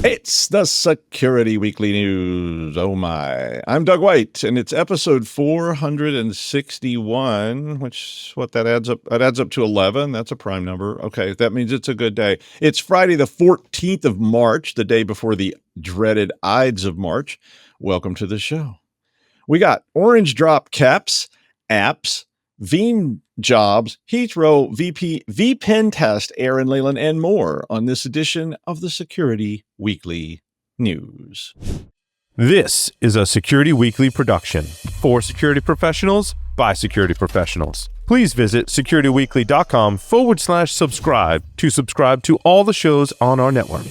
It's the Security Weekly News. Oh my. I'm Doug White, and it's episode 461, which what that adds up? That adds up to 11. That's a prime number. Okay, that means it's a good day. It's Friday the 14th of March, the day before the dreaded Ides of March. Welcome to the show. We got orange drop caps, apps, Veeam jobs, Heathrow, vpentest, Aaran Leyland, and more on this edition of the Security Weekly News. This is a Security Weekly production for security professionals by security professionals. Please visit securityweekly.com/subscribe to subscribe to all the shows on our network.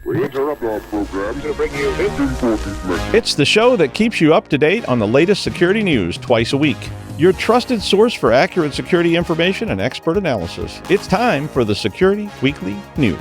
We interrupt our program to bring you this important message. It's the show that keeps you up to date on the latest security news twice a week. Your trusted source for accurate security information and expert analysis. It's time for the Security Weekly News.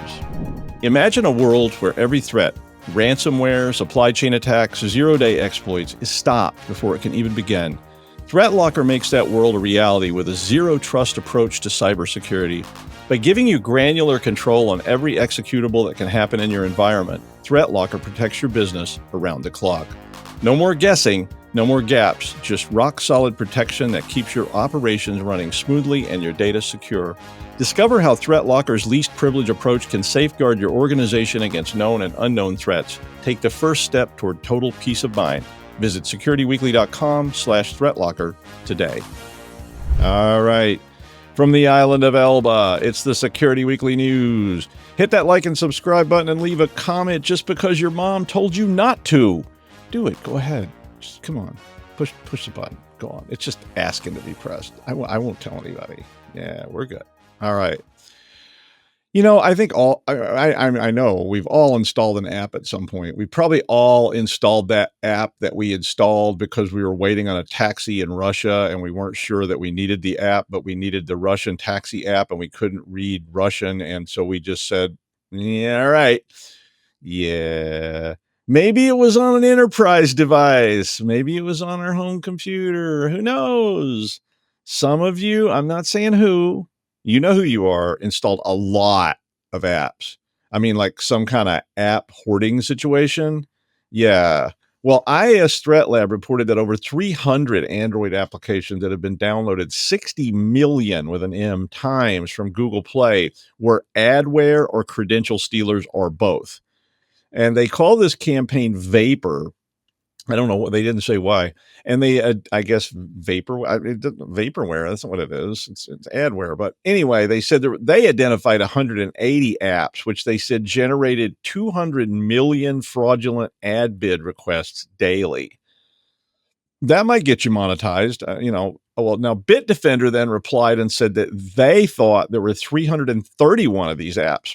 Imagine a world where every threat, ransomware, supply chain attacks, zero-day exploits, is stopped before it can even begin. ThreatLocker makes that world a reality with a zero-trust approach to cybersecurity. By giving you granular control on every executable that can happen in your environment, ThreatLocker protects your business around the clock. No more guessing, no more gaps, just rock-solid protection that keeps your operations running smoothly and your data secure. Discover how ThreatLocker's least privilege approach can safeguard your organization against known and unknown threats. Take the first step toward total peace of mind. Visit securityweekly.com/ThreatLocker today. All right. From the island of Elba, it's the Security Weekly News. Hit that like and subscribe button and leave a comment just because your mom told you not to. Do it. Go ahead. Just come on. Push the button. Go on. It's just asking to be pressed. I won't tell anybody. Yeah, we're good. All right. You know, I think I know we've all installed an app at some point. We probably all installed that app that we installed because we were waiting on a taxi in Russia and we weren't sure that we needed the app, but we needed the Russian taxi app and we couldn't read Russian. And so we just said, yeah, all right. Yeah. Maybe it was on an enterprise device. Maybe it was on our home computer. Who knows? Some of you, I'm not saying who, you know who you are, installed a lot of apps. I mean, like some kind of app hoarding situation. Yeah. Well, IAS Threat Lab reported that over 300 Android applications that have been downloaded 60 million with an M times from Google Play were adware or credential stealers or both. And they call this campaign Vapor. I don't know what they didn't say why. And they, I guess, vaporware. That's not what it is. It's adware. But anyway, they said they identified 180 apps, which they said generated 200 million fraudulent ad bid requests daily. That might get you monetized. Well, now Bitdefender then replied and said that they thought there were 331 of these apps.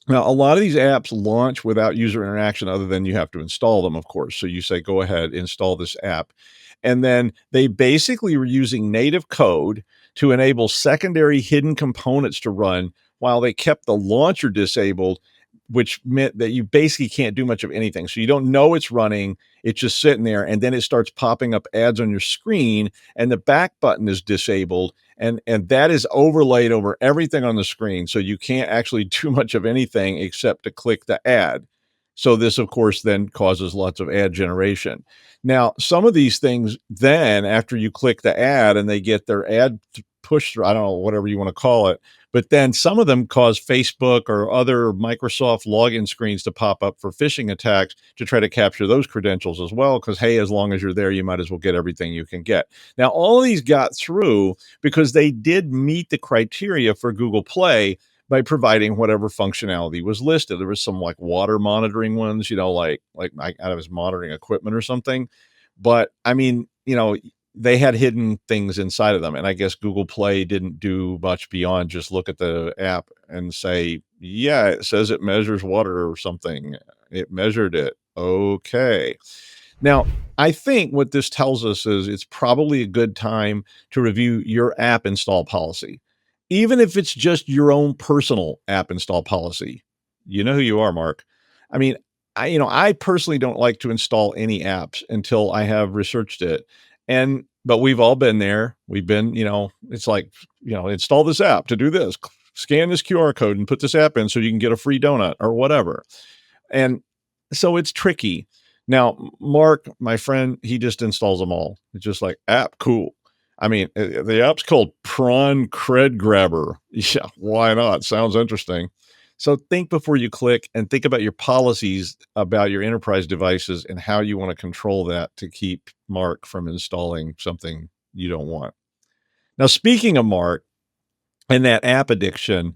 Now, a lot of these apps launch without user interaction other than you have to install them, of course. So you say, go ahead, install this app. And then they basically were using native code to enable secondary hidden components to run while they kept the launcher disabled, which meant that you basically can't do much of anything. So you don't know it's running. It's just sitting there. And then it starts popping up ads on your screen and the back button is disabled. And that is overlaid over everything on the screen. So you can't actually do much of anything except to click the ad. So this, of course, then causes lots of ad generation. Now, some of these things then, after you click the ad and they get their ad push through, I don't know, whatever you want to call it, but then some of them cause Facebook or other Microsoft login screens to pop up for phishing attacks to try to capture those credentials as well. Because, hey, as long as you're there, you might as well get everything you can get. Now, all of these got through because they did meet the criteria for Google Play by providing whatever functionality was listed. There was some like water monitoring ones, like out of his monitoring equipment or something. But I mean, they had hidden things inside of them. And I guess Google Play didn't do much beyond just look at the app and say, yeah, it says it measures water or something. It measured it. Okay. Now, I think what this tells us is it's probably a good time to review your app install policy, even if it's just your own personal app install policy. You know who you are, Mark. I mean, I personally don't like to install any apps until I have researched it. But we've all been there. We've been, it's like, install this app to do this. scan this QR code and put this app in so you can get a free donut or whatever. And so it's tricky. Now, Mark, my friend, he just installs them all. It's just like, app, cool. I mean, the app's called Prawn Cred Grabber. Yeah, why not? Sounds interesting. So think before you click, and think about your policies about your enterprise devices and how you want to control that to keep Mark from installing something you don't want. Now, speaking of Mark and that app addiction,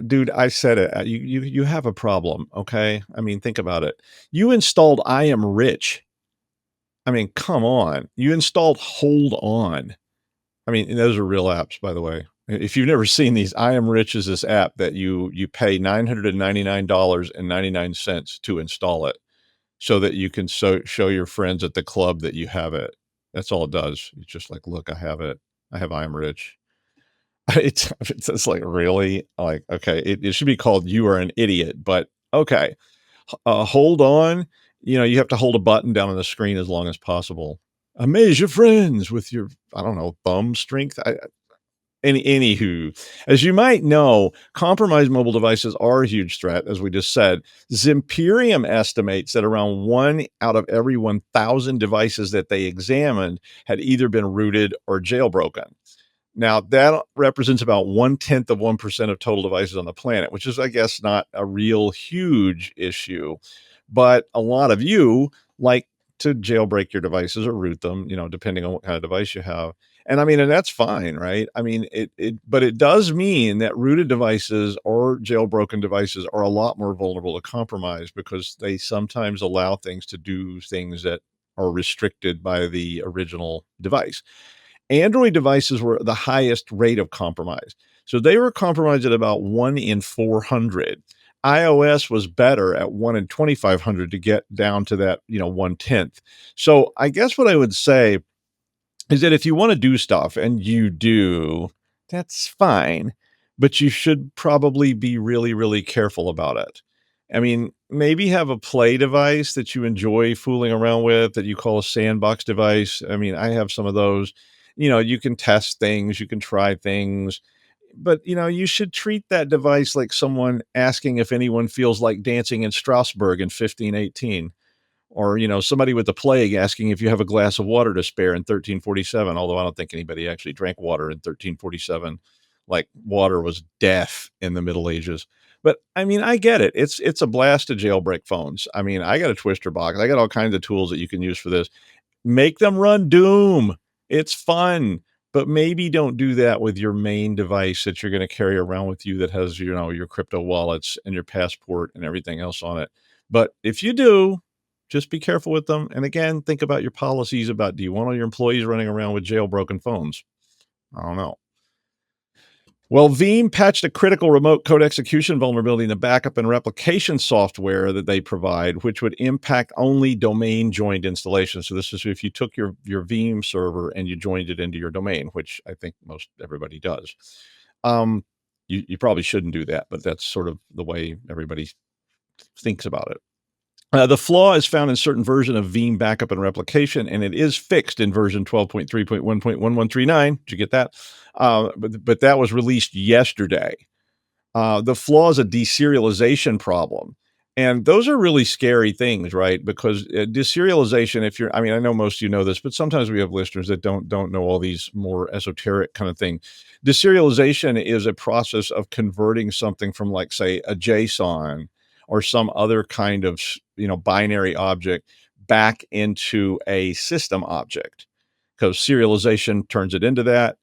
dude, I said it. You have a problem, okay? I mean, think about it. You installed I Am Rich. I mean, come on. You installed Hold On. I mean, and those are real apps, by the way. If you've never seen these, I Am Rich is this app that you pay $999.99 to install it so that you can show your friends at the club that you have it. That's all it does. It's just like, look, I have it. I have I Am Rich. It's like, really? Like, okay, it should be called You Are an Idiot, but okay. Hold On. You have to hold a button down on the screen as long as possible. Amaze your friends with your, I don't know, thumb strength. Anywho, as you might know, compromised mobile devices are a huge threat, as we just said. Zimperium estimates that around 1 out of every 1,000 devices that they examined had either been rooted or jailbroken. Now, that represents about 0.1% of total devices on the planet, which is, I guess, not a real huge issue. But a lot of you like to jailbreak your devices or root them, depending on what kind of device you have. And I mean, and that's fine, right? I mean, but it does mean that rooted devices or jailbroken devices are a lot more vulnerable to compromise because they sometimes allow things to do things that are restricted by the original device. Android devices were the highest rate of compromise. So they were compromised at about 1 in 400. iOS was better at 1 in 2,500 to get down to that, 1/10. So I guess what I would say is that if you want to do stuff, and you do, that's fine, but you should probably be really, really careful about it. I mean, maybe have a play device that you enjoy fooling around with that you call a sandbox device. I mean, I have some of those. You can test things, you can try things, but you should treat that device like someone asking if anyone feels like dancing in Strasbourg in 1518. Or, somebody with the plague asking if you have a glass of water to spare in 1347, although I don't think anybody actually drank water in 1347. Like, water was death in the Middle Ages. But I mean, I get it. It's a blast to jailbreak phones. I mean, I got a twister box. I got all kinds of tools that you can use for this. Make them run Doom. It's fun. But maybe don't do that with your main device that you're going to carry around with you that has, your crypto wallets and your passport and everything else on it. But if you do, just be careful with them. And again, think about your policies about, do you want all your employees running around with jailbroken phones? I don't know. Well, Veeam patched a critical remote code execution vulnerability in the backup and replication software that they provide, which would impact only domain joined installations. So this is if you took your Veeam server and you joined it into your domain, which I think most everybody does. You probably shouldn't do that, but that's sort of the way everybody thinks about it. The flaw is found in certain version of Veeam backup and replication, and it is fixed in version 12.3.1.1139. Did you get that? But that was released yesterday. The flaw is a deserialization problem. And those are really scary things, right? Because deserialization, I know most of you know this, but sometimes we have listeners that don't know all these more esoteric kind of things. Deserialization is a process of converting something from, like, say, a JSON or some other kind of, binary object back into a system object. Because serialization turns it into that,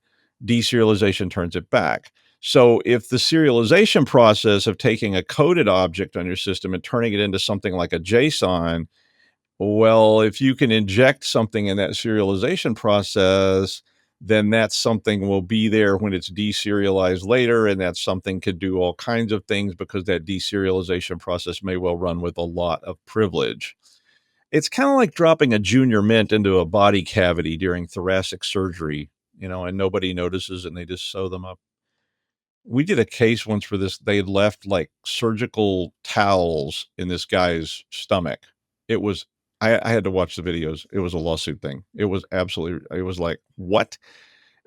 deserialization turns it back. So if the serialization process of taking a coded object on your system and turning it into something like a JSON, well, if you can inject something in that serialization process, then that something will be there when it's deserialized later, and that something could do all kinds of things because that deserialization process may well run with a lot of privilege. It's kind of like dropping a junior mint into a body cavity during thoracic surgery, and nobody notices and they just sew them up. We did a case once for this. They had left like surgical towels in this guy's stomach. It was, I had to watch the videos. It was a lawsuit thing. It was like, what?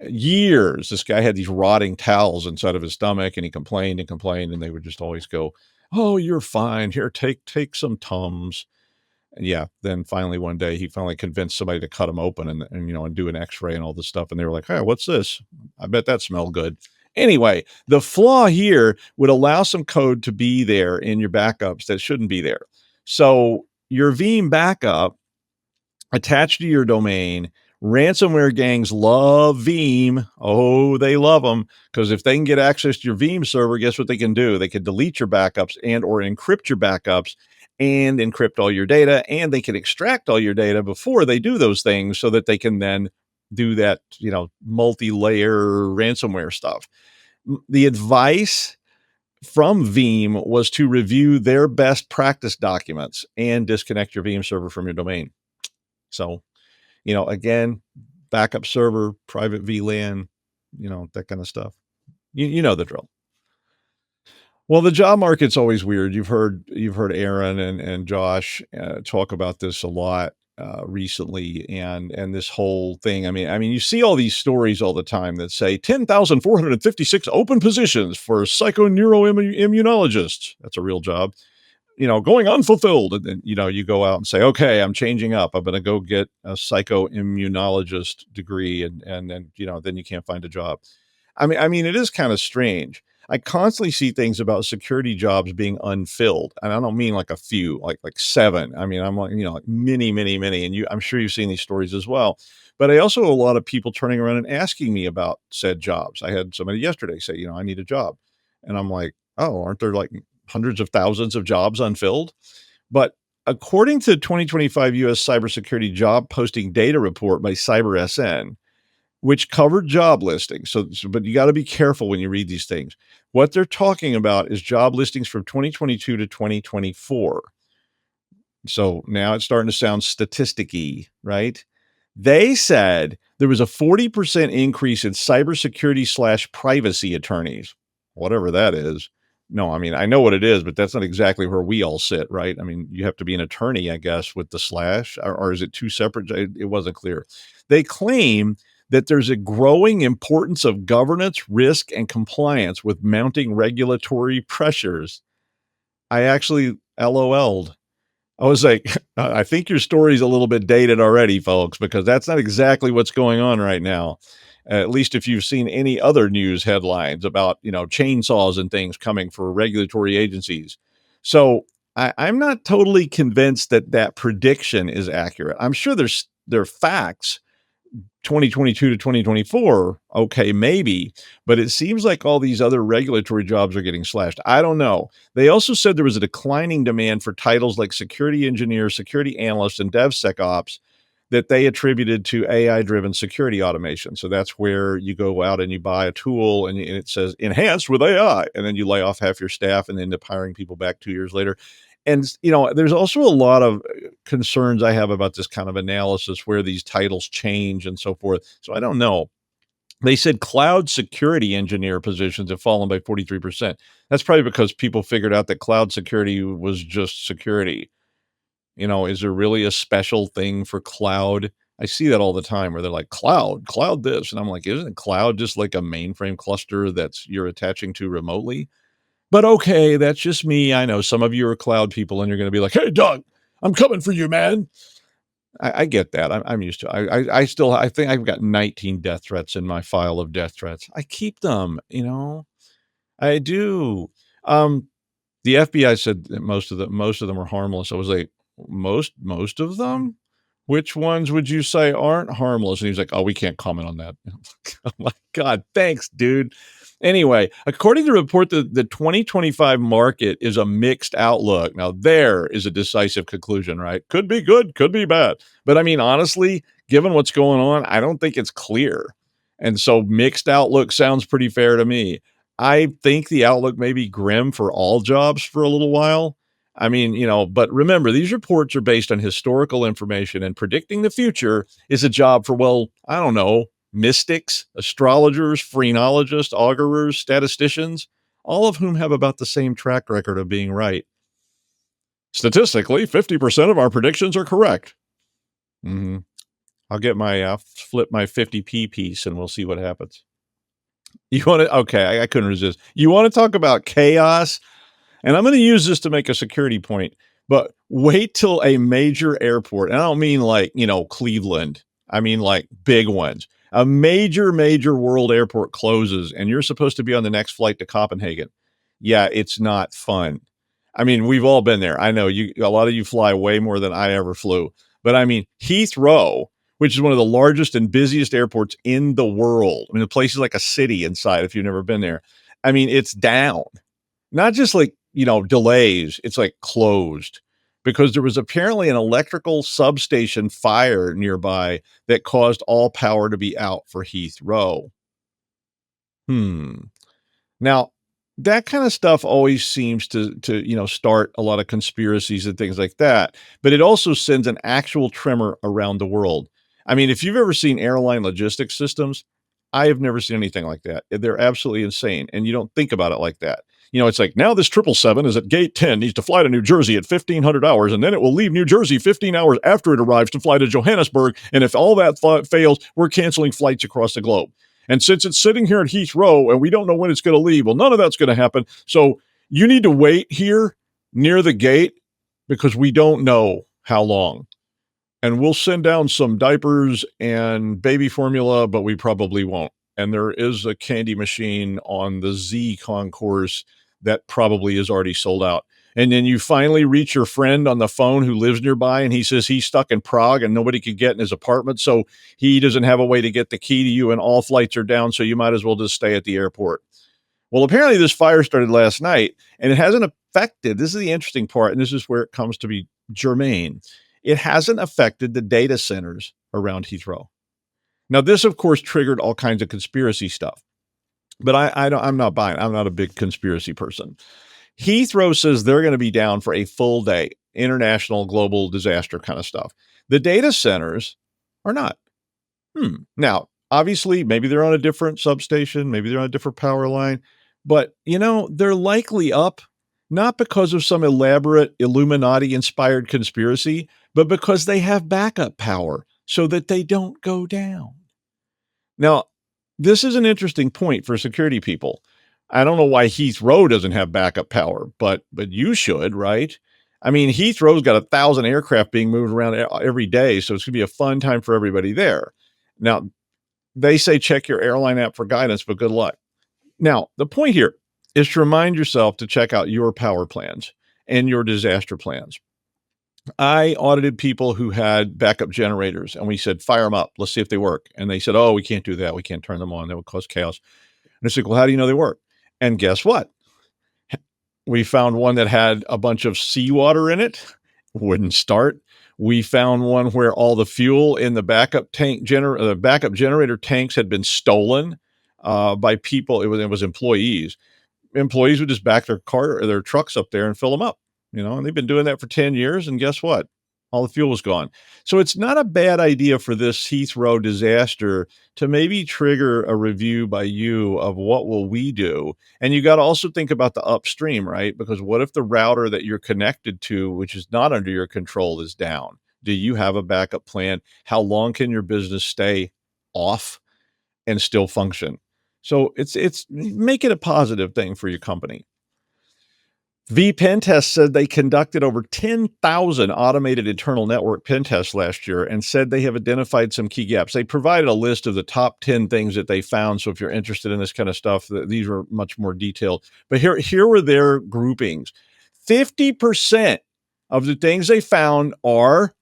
Years. This guy had these rotting towels inside of his stomach, and he complained and complained, and they would just always go, "Oh, you're fine. Here, take some Tums." And yeah, then finally one day he finally convinced somebody to cut him open and do an X-ray and all this stuff, and they were like, "Hey, what's this? I bet that smelled good." Anyway, the flaw here would allow some code to be there in your backups that shouldn't be there. So your Veeam backup attached to your domain. Ransomware gangs love Veeam. Oh, they love them, because if they can get access to your Veeam server, guess what they can do? They can delete your backups and or encrypt your backups and encrypt all your data, and they can extract all your data before they do those things so that they can then do that, multi-layer ransomware stuff. The advice from Veeam was to review their best practice documents and disconnect your Veeam server from your domain. So, again, backup server, private VLAN, that kind of stuff. You know the drill. Well, the job market's always weird. You've heard Aaron and Josh talk about this a lot recently, and this whole thing. I mean, you see all these stories all the time that say 10,456 open positions for psychoneuroimmunologists. That's a real job. Going unfulfilled. And then, you go out and say, okay, I'm changing up. I'm going to go get a psychoimmunologist degree. And then, then you can't find a job. I mean, it is kind of strange. I constantly see things about security jobs being unfilled. And I don't mean like a few, like 7. I mean, I'm like, like many, many, many. And I'm sure you've seen these stories as well. But I also have a lot of people turning around and asking me about said jobs. I had somebody yesterday say, I need a job. And I'm like, oh, aren't there like hundreds of thousands of jobs unfilled? But according to 2025 U.S. Cybersecurity Job Posting Data Report by CyberSN, which covered job listings. But you got to be careful when you read these things. What they're talking about is job listings from 2022 to 2024. So now it's starting to sound statistic-y, right? They said there was a 40% increase in cybersecurity/privacy attorneys, whatever that is. No, I mean, I know what it is, but that's not exactly where we all sit, right? I mean, you have to be an attorney, I guess, with the slash, or is it two separate? It wasn't clear. They claim that there's a growing importance of governance, risk, and compliance with mounting regulatory pressures. I actually LOL'd. I was like, I think your story's a little bit dated already, folks, because that's not exactly what's going on right now. At least if you've seen any other news headlines about, chainsaws and things coming for regulatory agencies. So I'm not totally convinced that prediction is accurate. I'm sure there are facts. 2022 to 2024, okay, maybe, but it seems like all these other regulatory jobs are getting slashed. I don't know. They also said there was a declining demand for titles like security engineer, security analyst, and DevSecOps that they attributed to AI-driven security automation. So that's where you go out and you buy a tool and it says enhanced with AI, and then you lay off half your staff and end up hiring people back 2 years later. And, there's also a lot of concerns I have about this kind of analysis where these titles change and so forth. So I don't know. They said cloud security engineer positions have fallen by 43%. That's probably because people figured out that cloud security was just security. Is there really a special thing for cloud? I see that all the time where they're like, cloud this. And I'm like, isn't cloud just like a mainframe cluster you're attaching to remotely? But okay, that's just me. I know some of you are cloud people and you're going to be like, hey, Doug, I'm coming for you, man. I get that. I'm used to it. I think I've got 19 death threats in my file of death threats. I keep them, I do. The FBI said that most of them are harmless. I was like, most of them? Which ones would you say aren't harmless? And he was like, oh, we can't comment on that. Oh my God, thanks, dude. Anyway, according to the report, the 2025 market is a mixed outlook. Now, there is a decisive conclusion, right? Could be good, could be bad. But I mean, honestly, given what's going on, I don't think it's clear. And so mixed outlook sounds pretty fair to me. I think the outlook may be grim for all jobs for a little while. I mean, but remember, these reports are based on historical information, and predicting the future is a job for, well, I don't know, mystics, astrologers, phrenologists, augurers, statisticians, all of whom have about the same track record of being right. Statistically, 50% of our predictions are correct. I'll get my flip my 50p piece and we'll see what happens. You want to? Okay, I couldn't resist. You want to talk about chaos? And I'm going to use this to make a security point, but wait till a major airport, and I don't mean like, Cleveland. I mean like big ones. A major world airport closes and you're supposed to be on the next flight to Copenhagen. Yeah, it's not fun. I mean, we've all been there. I know a lot of you fly way more than I ever flew. But I mean, Heathrow, which is one of the largest and busiest airports in the world. I mean, the place is like a city inside if you've never been there. I mean, it's down. Not just like, delays, it's like closed because there was apparently an electrical substation fire nearby that caused all power to be out for Heathrow. Now, that kind of stuff always seems to start a lot of conspiracies and things like that, but it also sends an actual tremor around the world. I mean, if you've ever seen airline logistics systems, I have never seen anything like that. They're absolutely insane, and you don't think about it like that. It's like, now this 777 is at gate 10, needs to fly to New Jersey at 1500 hours, and then it will leave New Jersey 15 hours after it arrives to fly to Johannesburg, and if all that fails, we're canceling flights across the globe. And since it's sitting here at Heathrow and we don't know when it's going to leave, well, none of that's going to happen. So you need to wait here near the gate because we don't know how long. And we'll send down some diapers and baby formula, but we probably won't. And there is a candy machine on the Z concourse that probably is already sold out. And then you finally reach your friend on the phone who lives nearby, and he says he's stuck in Prague and nobody could get in his apartment, so he doesn't have a way to get the key to you, and all flights are down, so you might as well just stay at the airport. Well, apparently this fire started last night, and it hasn't affected, this is the interesting part, and this is where it comes to be germane, it hasn't affected the data centers around Heathrow. Now, this, of course, triggered all kinds of conspiracy stuff, but I'm not buying it. I'm not a big conspiracy person. Heathrow says they're going to be down for a full day, international global disaster kind of stuff. The data centers are not. Now, obviously, maybe they're on a different substation, maybe they're on a different power line, but, they're likely up, not because of some elaborate Illuminati-inspired conspiracy, but because they have backup power so that they don't go down. Now, this is an interesting point for security people. I don't know why Heathrow doesn't have backup power, but you should, right? I mean, Heathrow's got 1,000 aircraft being moved around every day, so it's going to be a fun time for everybody there. Now, they say check your airline app for guidance, but good luck. Now, the point here is to remind yourself to check out your power plans and your disaster plans. I audited people who had backup generators, and we said, fire them up. Let's see if they work. And they said, oh, we can't do that. We can't turn them on. That would cause chaos. And I said, well, how do you know they work? And guess what? We found one that had a bunch of seawater in it, wouldn't start. We found one where all the fuel in the backup generator tanks had been stolen by people. It was employees. Employees would just back their trucks up there and fill them up, and they've been doing that for 10 years. And guess what? All the fuel was gone. So it's not a bad idea for this Heathrow disaster to maybe trigger a review by you of what will we do. And you got to also think about the upstream, right? Because what if the router that you're connected to, which is not under your control, is down? Do you have a backup plan? How long can your business stay off and still function? So it's make it a positive thing for your company. vpentest said they conducted over 10,000 automated internal network pen tests last year and said they have identified some key gaps. They provided a list of the top 10 things that they found. So if you're interested in this kind of stuff, these are much more detailed. But here were their groupings. 50% of the things they found are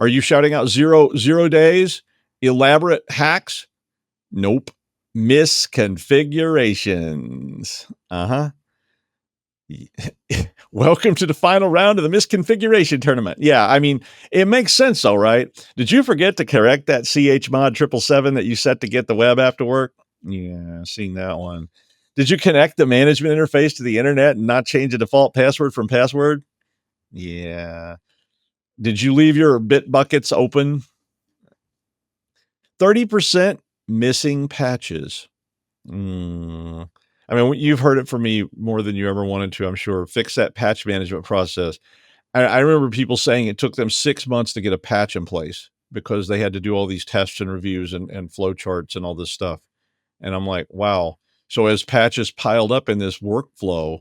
you shouting out zero days? Elaborate hacks? Nope. Misconfigurations. Welcome to the final round of the misconfiguration tournament. Yeah, I mean, it makes sense though, right? Did you forget to correct that chmod 777 that you set to get the web app to work? Yeah, seen that one. Did you connect the management interface to the internet and not change the default password from password? Yeah. Did you leave your bit buckets open? 30% missing patches. I mean, you've heard it from me more than you ever wanted to, I'm sure. Fix that patch management process. I remember people saying it took them 6 months to get a patch in place. because they had to do all these tests and reviews and flow charts and all this stuff. And I'm like, wow. So as patches piled up in this workflow,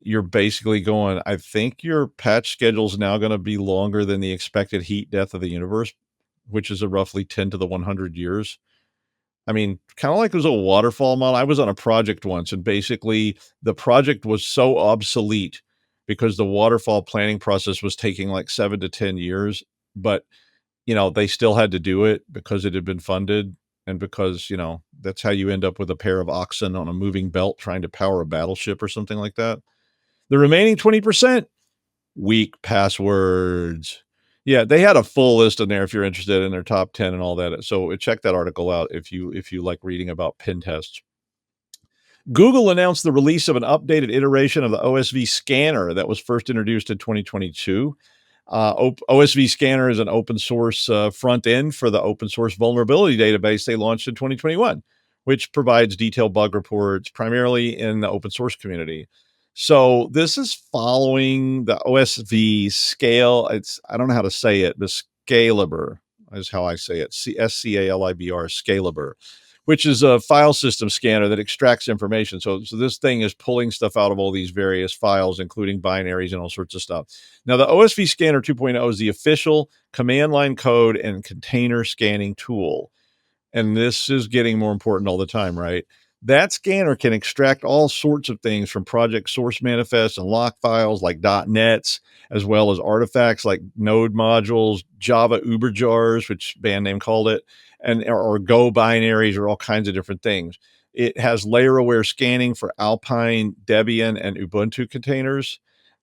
you're basically going, I think your patch schedule is now going to be longer than the expected heat death of the universe, which is a roughly 10 to the 100 years. I mean, kind of like it was a waterfall model. I was on a project once, and basically the project was so obsolete because the waterfall planning process was taking like 7 to 10 years. But, they still had to do it because it had been funded. And because, that's how you end up with a pair of oxen on a moving belt trying to power a battleship or something like that. The remaining 20%, weak passwords. Yeah, they had a full list in there if you're interested in their top 10 and all that. So check that article out if you like reading about pen tests. Google announced the release of an updated iteration of the OSV scanner that was first introduced in 2022. OSV Scanner is an open source front end for the open source vulnerability database they launched in 2021, which provides detailed bug reports primarily in the open source community. So this is following the OSV scale. I don't know how to say it, but Scalibur is how I say it. SCALIBR, Scalibur, which is a file system scanner that extracts information. So this thing is pulling stuff out of all these various files, including binaries and all sorts of stuff. Now, the OSV Scanner 2.0 is the official command line code and container scanning tool. And this is getting more important all the time, right? That scanner can extract all sorts of things from project source manifests and lock files like .nets, as well as artifacts like node modules, Java Uber jars, which band name called it, or Go binaries, or all kinds of different things. It has layer-aware scanning for Alpine, Debian, and Ubuntu containers,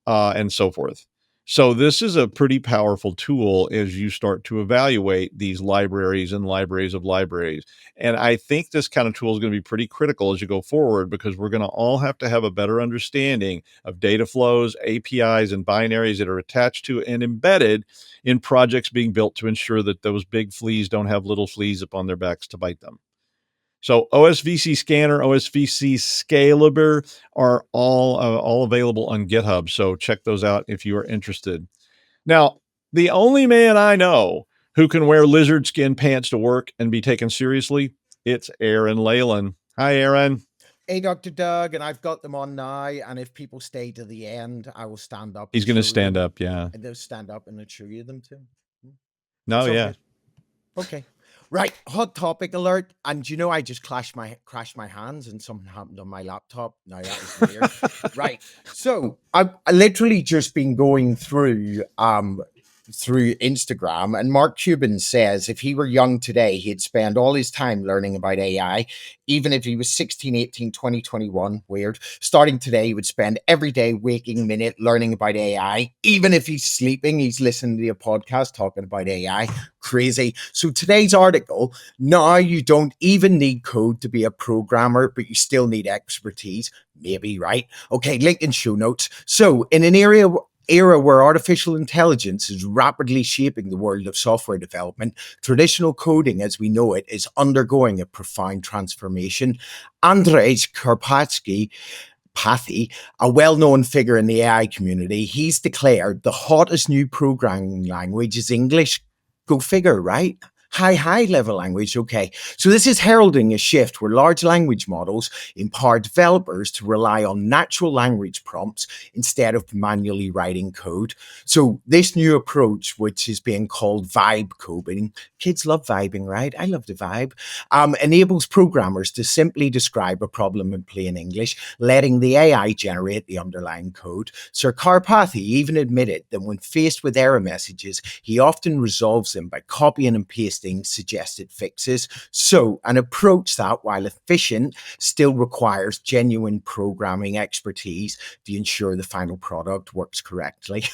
and so forth. So this is a pretty powerful tool as you start to evaluate these libraries and libraries of libraries. And I think this kind of tool is going to be pretty critical as you go forward, because we're going to all have to have a better understanding of data flows, APIs, and binaries that are attached to and embedded in projects being built to ensure that those big fleas don't have little fleas upon their backs to bite them. So OSVC Scanner, OSVC Scalibur are all available on GitHub. So check those out if you are interested. Now, the only man I know who can wear lizard skin pants to work and be taken seriously, it's Aaran Leyland. Hi, Aaron. Hey, Dr. Doug, and I've got them on now. And if people stay to the end, I will stand up. He's going to stand up, yeah. And they'll stand up and I'll show you them too. No, yeah. Good. Okay. Right, hot topic alert. And I just crashed my hands and something happened on my laptop. Now that was weird. Right. So I literally just been going through Instagram, and Mark Cuban says if he were young today, he'd spend all his time learning about AI. Even if he was 16, 18, 20, 21, weird. Starting today, he would spend every day waking minute learning about AI. Even if he's sleeping, he's listening to a podcast talking about AI. Crazy. So today's article, now you don't even need code to be a programmer, but you still need expertise. Maybe, right? Okay, link in show notes. So in an era where artificial intelligence is rapidly shaping the world of software development, traditional coding as we know it is undergoing a profound transformation. Andrzej Pathy, a well-known figure in the AI community, he's declared the hottest new programming language is English. Go figure, right? High level language. Okay. So this is heralding a shift where large language models empower developers to rely on natural language prompts instead of manually writing code. So this new approach, which is being called vibe coding, kids love vibing, right? I love the vibe, enables programmers to simply describe a problem in plain English, letting the AI generate the underlying code. Sir Karpathy even admitted that when faced with error messages, he often resolves them by copying and pasting suggested fixes. So an approach that, while efficient, still requires genuine programming expertise to ensure the final product works correctly.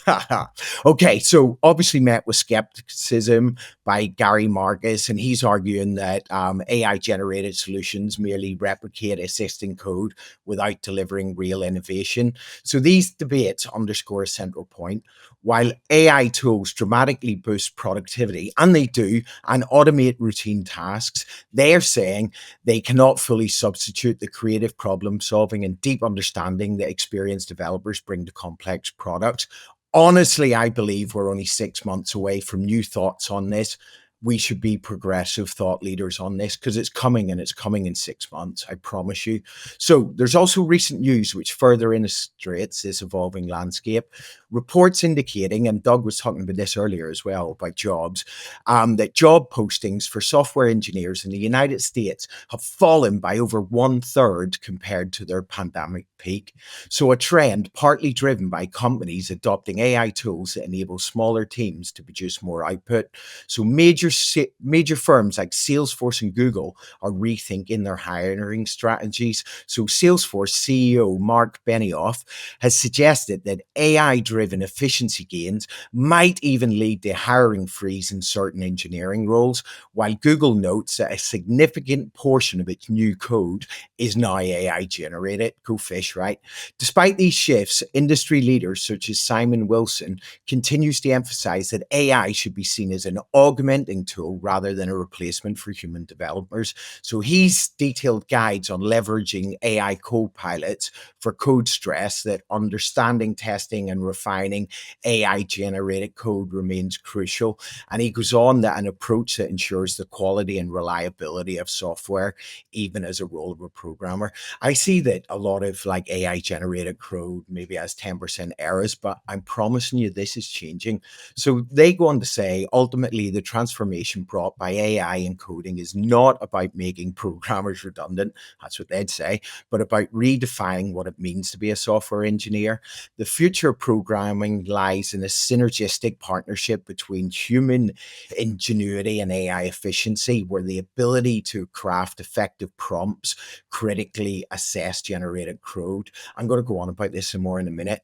Okay, so obviously met with skepticism by Gary Marcus, and he's arguing that AI-generated solutions merely replicate existing code without delivering real innovation. So these debates underscore a central point. While AI tools dramatically boost productivity, and they do, and automate routine tasks, they're saying they cannot fully substitute the creative problem solving and deep understanding that experienced developers bring to complex products. Honestly, I believe we're only 6 months away from new thoughts on this. we should be progressive thought leaders on this because it's coming, and it's coming in 6 months, I promise you. So there's also recent news which further illustrates this evolving landscape. Reports indicating, and Doug was talking about this earlier as well, about jobs, that job postings for software engineers in the United States have fallen by over 1/3 compared to their pandemic peak. So a trend partly driven by companies adopting AI tools that enable smaller teams to produce more output. So major firms like Salesforce and Google are rethinking their hiring strategies. So Salesforce CEO Mark Benioff has suggested that AI-driven efficiency gains might even lead to hiring freeze in certain engineering roles, while Google notes that a significant portion of its new code is now AI generated. Go fish, right? Despite these shifts, industry leaders such as Simon Wilson continues to emphasize that AI should be seen as an augmenting tool rather than a replacement for human developers. So he's detailed guides on leveraging AI co-pilots for code stress, that understanding, testing, and refining AI generated code remains crucial. And he goes on that an approach that ensures the quality and reliability of software, even as a role of a programmer. I see that a lot of like AI generated code maybe has 10% errors, but I'm promising you this is changing. So they go on to say, ultimately, the transformation brought by AI in coding is not about making programmers redundant, that's what they'd say, but about redefining what it means to be a software engineer. The future of programming lies in a synergistic partnership between human ingenuity and AI efficiency, where the ability to craft effective prompts critically assess generated code. I'm going to go on about this some more in a minute.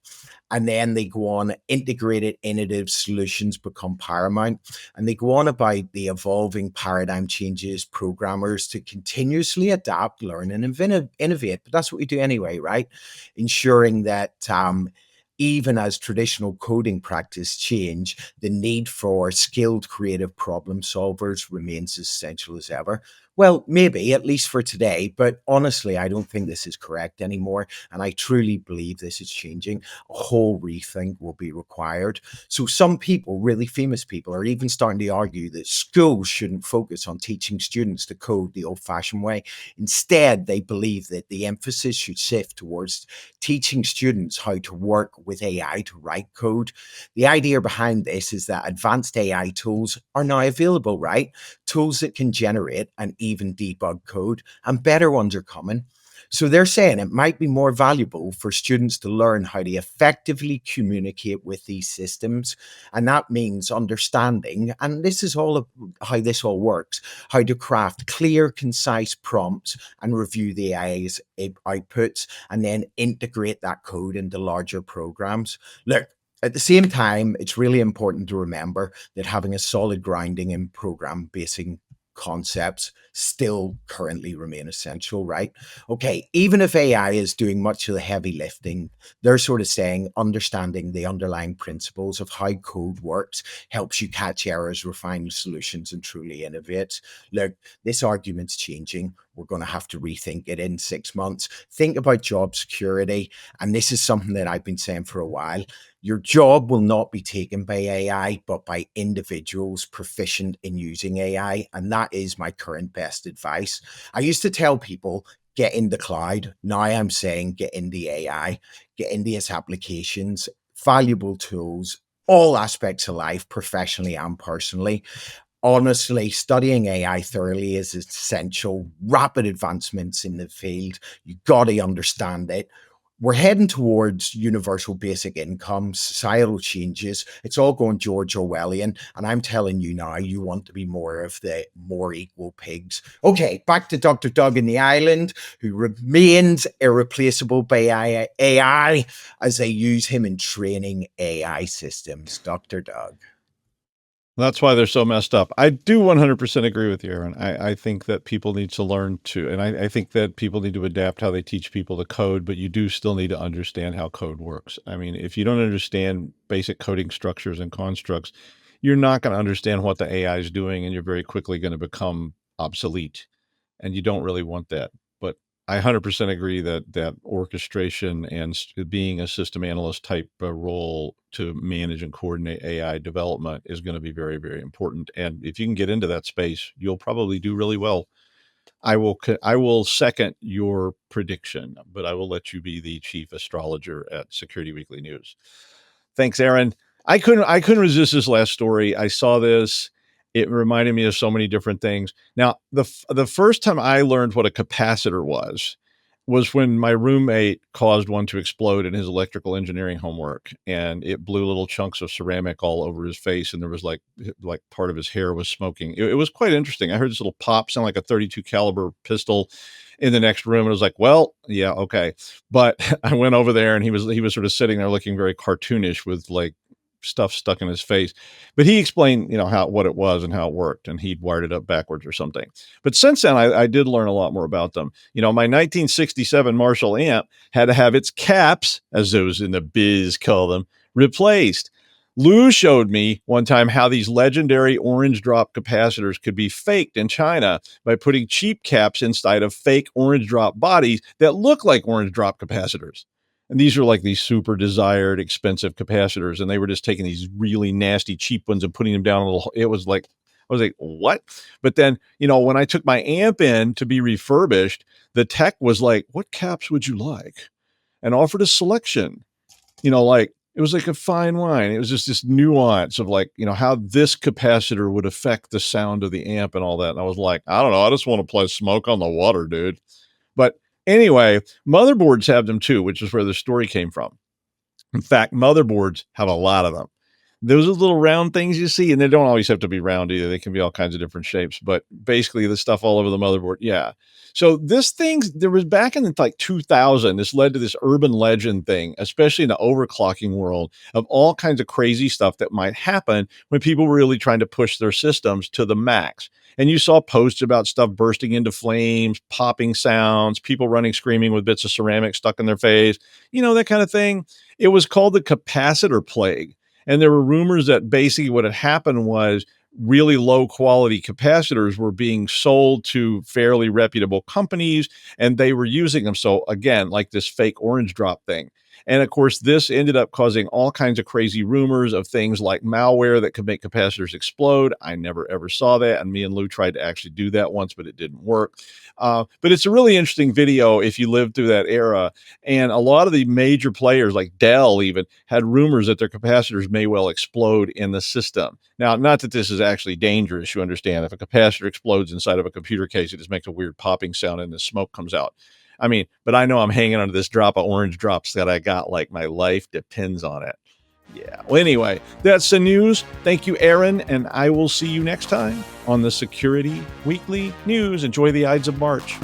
And then they go on, integrated innovative solutions become paramount. And they go on about the evolving paradigm changes programmers to continuously adapt, learn, and innovate. But that's what we do anyway, right? Ensuring that even as traditional coding practice change, the need for skilled creative problem solvers remains as essential as ever. Well, maybe, at least for today, but honestly, I don't think this is correct anymore. And I truly believe this is changing. A whole rethink will be required. So some people, really famous people, are even starting to argue that schools shouldn't focus on teaching students to code the old-fashioned way. Instead, they believe that the emphasis should shift towards teaching students how to work with AI to write code. The idea behind this is that advanced AI tools are now available, right? Tools that can generate and even debug code, and better ones are coming. So they're saying it might be more valuable for students to learn how to effectively communicate with these systems. And that means understanding, and this is all of how this all works, how to craft clear, concise prompts and review the AI's outputs, and then integrate that code into larger programs. Look, at the same time, it's really important to remember that having a solid grounding in program basing concepts still currently remain essential, right? Okay, even if AI is doing much of the heavy lifting, they're sort of saying understanding the underlying principles of how code works helps you catch errors, refine solutions, and truly innovate. Look, this argument's changing. We're going to have to rethink it in 6 months. Think about job security. And this is something that I've been saying for a while. Your job will not be taken by AI, but by individuals proficient in using AI. And that is my current best advice. I used to tell people, get in the cloud. Now I'm saying, get in the AI, get into its applications, valuable tools, all aspects of life, professionally and personally. Honestly, studying AI thoroughly is essential. Rapid advancements in the field. You got to understand it. We're heading towards universal basic income, societal changes. It's all going George Orwellian. And I'm telling you now, you want to be more of the more equal pigs. Okay, back to Dr. Doug in the island, who remains irreplaceable by AI as they use him in training AI systems. Dr. Doug. That's why they're so messed up. I do 100% agree with you, Aaron. I think that people need to learn to, and I think that people need to adapt how they teach people to code, but you do still need to understand how code works. I mean, if you don't understand basic coding structures and constructs, you're not going to understand what the AI is doing, and you're very quickly going to become obsolete. And you don't really want that. But I 100% agree that orchestration and being a system analyst type role to manage and coordinate AI development is going to be very, very important. And if you can get into that space, you'll probably do really well. I will second your prediction, but I will let you be the chief astrologer at Security Weekly News. Thanks, Aaron. I couldn't resist this last story. I saw this. It reminded me of so many different things. Now, the first time I learned what a capacitor was when my roommate caused one to explode in his electrical engineering homework, and it blew little chunks of ceramic all over his face, and there was like part of his hair was smoking. It was quite interesting. I heard this little pop sound like a 32 caliber pistol in the next room, and I was like, well, yeah, okay. But I went over there, and he was sort of sitting there looking very cartoonish with like stuff stuck in his face. But he explained, what it was and how it worked, and he'd wired it up backwards or something. But since then, I did learn a lot more about them. My 1967 Marshall amp had to have its caps, as those in the biz call them, replaced. Lou showed me one time how these legendary orange drop capacitors could be faked in China by putting cheap caps inside of fake orange drop bodies that look like orange drop capacitors. And these are like these super desired, expensive capacitors. And they were just taking these really nasty, cheap ones and putting them down a little. I was like, what? But then, when I took my amp in to be refurbished, the tech was like, what caps would you like? And offered a selection, it was like a fine wine. It was just this nuance of how this capacitor would affect the sound of the amp and all that. And I was like, I don't know. I just want to play Smoke on the Water, dude. But anyway, motherboards have them too, which is where the story came from. In fact, motherboards have a lot of them. Those are little round things you see, and they don't always have to be round either. They can be all kinds of different shapes, but basically the stuff all over the motherboard. Yeah. So there was back in 2000, this led to this urban legend thing, especially in the overclocking world, of all kinds of crazy stuff that might happen when people were really trying to push their systems to the max. And you saw posts about stuff bursting into flames, popping sounds, people running screaming with bits of ceramic stuck in their face, that kind of thing. It was called the capacitor plague. And there were rumors that basically what had happened was really low quality capacitors were being sold to fairly reputable companies, and they were using them. So again, like this fake orange drop thing. And of course, this ended up causing all kinds of crazy rumors of things like malware that could make capacitors explode. I never, ever saw that. And me and Lou tried to actually do that once, but it didn't work. But it's a really interesting video if you lived through that era. And a lot of the major players like Dell even had rumors that their capacitors may well explode in the system. Now, not that this is actually dangerous. You understand, if a capacitor explodes inside of a computer case, it just makes a weird popping sound and the smoke comes out. But I know I'm hanging on to this drop of orange drops that I got like my life depends on it. Yeah. Well, anyway, that's the news. Thank you, Aaron, and I will see you next time on the Security Weekly News. Enjoy the Ides of March.